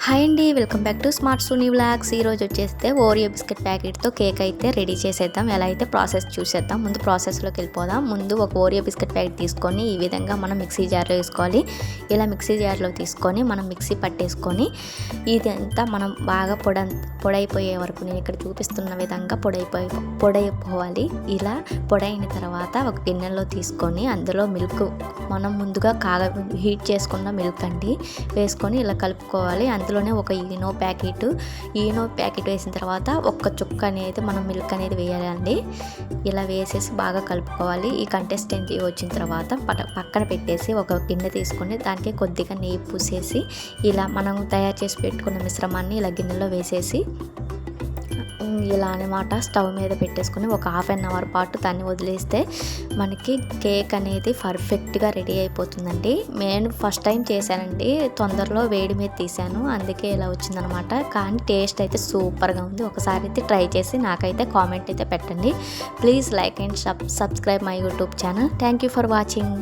Hi అండి, welcome back to smart Suni vlogs. ఈరోజు వచ్చేస్తే ఓరియో బిస్కెట్ ప్యాకెట్తో కేక్ అయితే రెడీ చేసేద్దాం. ఎలా అయితే ప్రాసెస్ చూసేద్దాం. ముందు ప్రాసెస్లోకి వెళ్ళిపోదాం. ముందు ఒక ఓరియో బిస్కెట్ ప్యాకెట్ తీసుకొని ఈ విధంగా మనం మిక్సీ జార్లో వేసుకోవాలి. ఇలా మిక్సీ జార్లో తీసుకొని మనం మిక్సీ పట్టేసుకొని ఇదంతా మనం బాగా పొడైపోయే వరకు నేను ఇక్కడ చూపిస్తున్న విధంగా పొడైపోవాలి. ఇలా పొడైన తర్వాత ఒక గిన్నెలో తీసుకొని అందులో మిల్క్ మనం ముందుగా హీట్ చేసుకున్న మిల్క్ అండి వేసుకొని ఇలా కలుపుకోవాలి. అందులోనే ఒక ఈనో ప్యాకెట్ వేసిన తర్వాత ఒక్క చుక్క అనేది మనం మిల్క్ అనేది వేయాలండి. ఇలా వేసేసి బాగా కలుపుకోవాలి. ఈ కన్సిస్టెన్సీ వచ్చిన తర్వాత పక్కన పెట్టేసి ఒక గిన్నె తీసుకొని దానికి కొద్దిగా నెయ్యి పూసేసి ఇలా మనం తయారు చేసి పెట్టుకున్న మిశ్రమాన్ని ఇలా గిన్నెలో వేసేసి ఇలా అనమాట స్టవ్ మీద పెట్టేసుకొని ఒక హాఫ్ అన్ అవర్ పాటు దాన్ని వదిలేస్తే మనకి కేక్ అనేది పర్ఫెక్ట్గా రెడీ అయిపోతుందండి. నేను ఫస్ట్ టైం చేశానండి, తొందరలో వేడి మీద తీసాను, అందుకే ఇలా వచ్చిందనమాట. కానీ టేస్ట్ అయితే సూపర్గా ఉంది. ఒకసారి అయితే ట్రై చేసి నాకైతే కామెంట్ అయితే పెట్టండి. Please like and subscribe my YouTube channel. Thank you for watching.